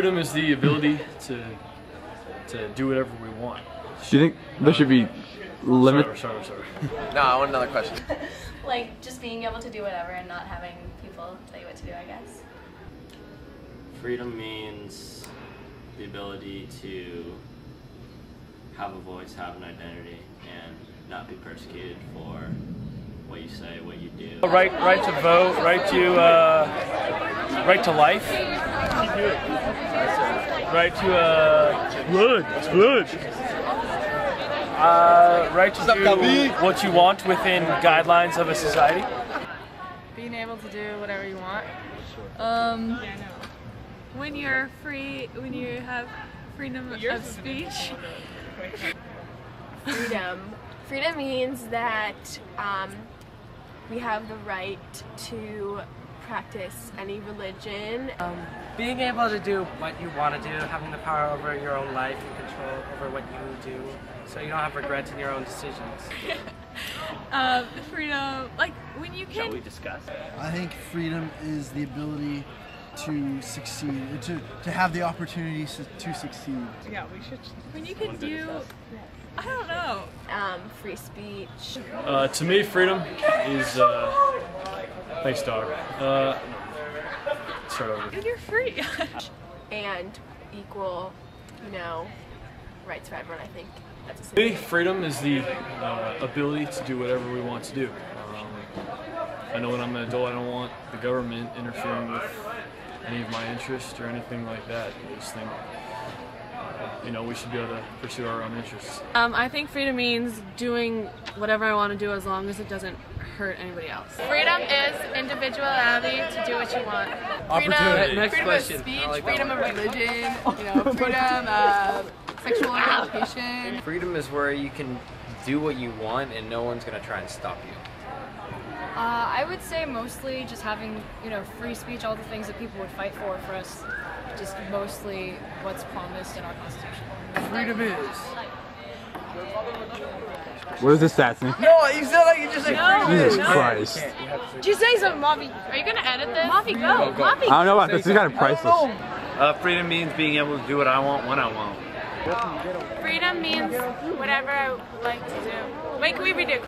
freedom is the ability to do whatever we want. Do you think there should be limits? Sorry. No, I want another question. Like, just being able to do whatever and not having people tell you what to do, I guess. Freedom means the ability to have a voice, have an identity, and not be persecuted for what you say, what you do. Right to vote, right to life, right to right to do what you want within guidelines of a society. Being able to do whatever you want. When you're free, when you have freedom of speech. Freedom means that we have the right to practice any religion. Being able to do what you want to do, having the power over your own life and control over what you do, so you don't have regrets in your own decisions. Freedom, like when you can. Shall we discuss? I think freedom is the ability to succeed, to have the opportunities to succeed. Yeah, we should. When you can do, I don't know. Free speech. To me, freedom is. Thanks, dog. Start over. When you're free. And equal, rights for everyone. I think that's a To me, freedom is the ability to do whatever we want to do. I know when I'm an adult, I don't want the government interfering with any of my interests or anything like that. I just think, we should be able to pursue our own interests. I think freedom means doing whatever I want to do as long as it doesn't hurt anybody else. Freedom is individuality to do what you want. Opportunity. Next freedom question. of speech, Like freedom of religion, freedom of sexual orientation. Freedom is where you can do what you want and no one's going to try and stop you. I would say mostly just having, free speech, all the things that people would fight for us, just mostly what's promised in our Constitution. Freedom is. What is this stats mean? No, you said like you just said Jesus Christ. Did you say something, Mavi? Are you gonna edit this? Mavi, go! Mavi! I don't know about this. This is kind of priceless. Freedom means being able to do what I want when I want. Freedom means whatever I like to do. Wait, can we redo?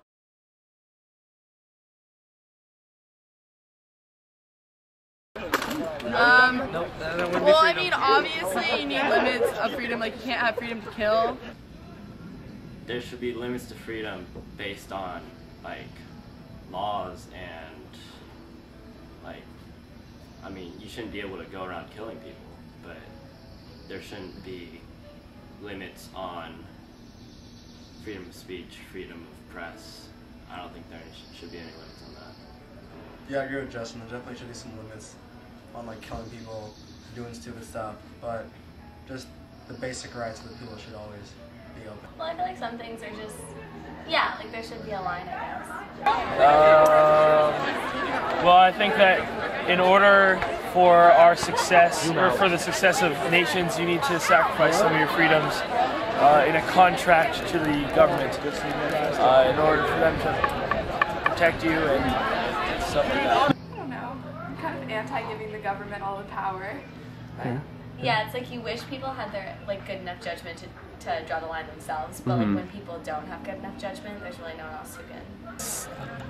Well, I mean, obviously you need limits of freedom, like you can't have freedom to kill. There should be limits to freedom based on laws and you shouldn't be able to go around killing people, but there shouldn't be limits on freedom of speech, freedom of press. I don't think there should be any limits on that. Yeah, I agree with Justin. There definitely should be some limits on killing people, doing stupid stuff, but just the basic rights of the people should always be open. Well, I feel like some things are just, there should be a line, I guess. Well, I think that in order for our success, or for the success of nations, you need to sacrifice some of your freedoms in a contract to the government in order for them to protect you and stuff like that. I don't know. I'm kind of anti-giving the government all the power. But Yeah, it's like you wish people had their good enough judgment to draw the line themselves, but when people don't have good enough judgment, there's really no one else who can.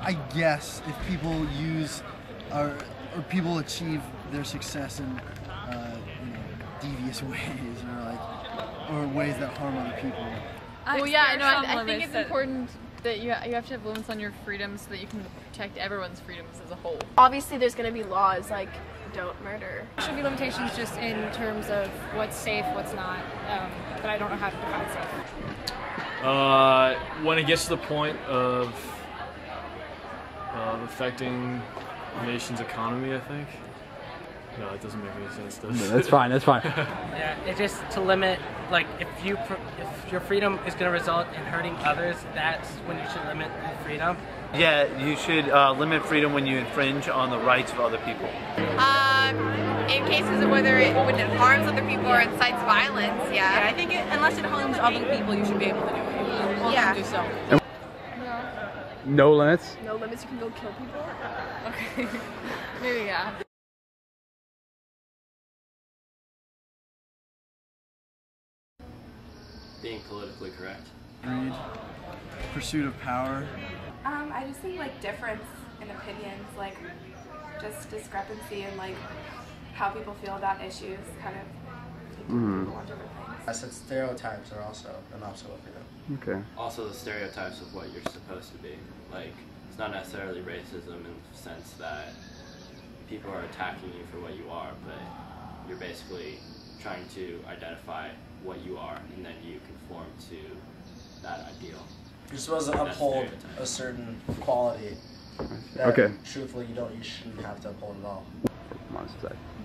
I guess if people use or people achieve their success in devious ways or ways that harm other people. Well, yeah, I think it's important that you have to have limits on your freedoms so that you can protect everyone's freedoms as a whole. Obviously, there's going to be laws like don't murder. There should be limitations just in terms of what's safe, what's not, but I don't know how to define safe. When it gets to the point of affecting the nation's economy, I think. No, it doesn't make any sense, does it? That's fine, that's fine. Yeah, it's just to limit, if your freedom is going to result in hurting others, that's when you should limit your freedom. Yeah, you should limit freedom when you infringe on the rights of other people. In cases of when it harms other people or incites violence, Yeah, I think unless it harms other people, you should be able to do it. Yeah. Do so. No limits? No limits, you can go kill people? Okay. Maybe, yeah. being politically correct. Greed, pursuit of power. I just think like difference in opinions, like just discrepancy in like how people feel about issues, kind of people on different things. I said stereotypes are also an obstacle for them. Okay. Also the stereotypes of what you're supposed to be. Like, it's not necessarily racism in the sense that people are attacking you for what you are, but you're basically trying to identify what you are and then you conform to that ideal. You're supposed to uphold a certain quality that truthfully you shouldn't have to uphold at all.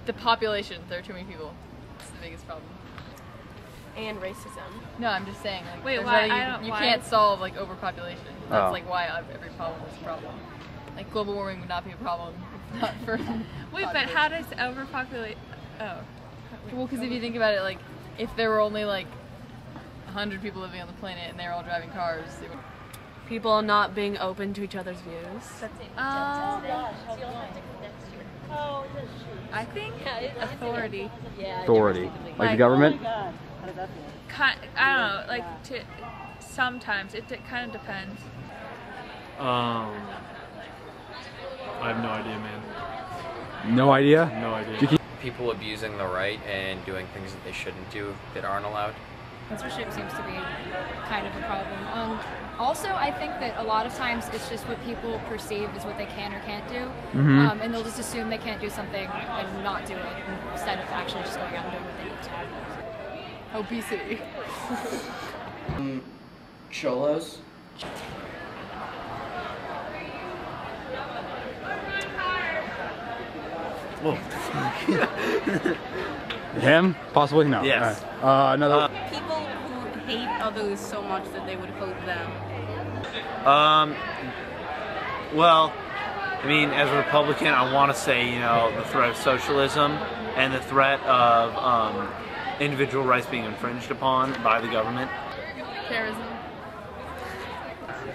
The population, there are too many people. It's the biggest problem. And racism. No, I'm just saying, like, wait, why? You can't solve like overpopulation. That's like why every problem is a problem. Like global warming would not be a problem if not for. Wait, but how does overpopulate? Oh. Well, because if you think about it, like, if there were only like 100 people living on the planet and they're all driving cars, they would. People not being open to each other's views. I think authority. Authority, like the government. I don't know, like sometimes it kind of depends. I have no idea, man. No idea? No idea. People abusing the right and doing things that they shouldn't do that aren't allowed. Censorship seems to be kind of a problem. Also, I think that a lot of times it's just what people perceive as what they can or can't do, and they'll just assume they can't do something and not do it instead of actually just going out and doing what they need to. Obesity. Cholos. Him? Possibly? No. Yes. Another. People who hate others so much that they would hurt them. Well, I mean, as a Republican, I want to say, you know, the threat of socialism and the threat of individual rights being infringed upon by the government. Terrorism.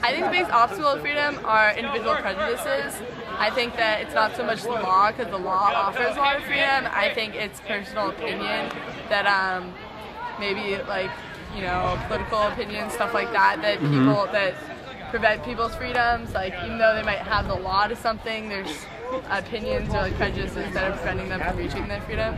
I think the biggest obstacle to freedom are individual prejudices. I think that it's not so much the law, because the law offers a lot of freedom. I think it's personal opinion that maybe like, you know, political opinion, stuff like that, that people that prevent people's freedoms. Like, even though they might have the law to something, there's opinions or like prejudices that are preventing them from reaching their freedom.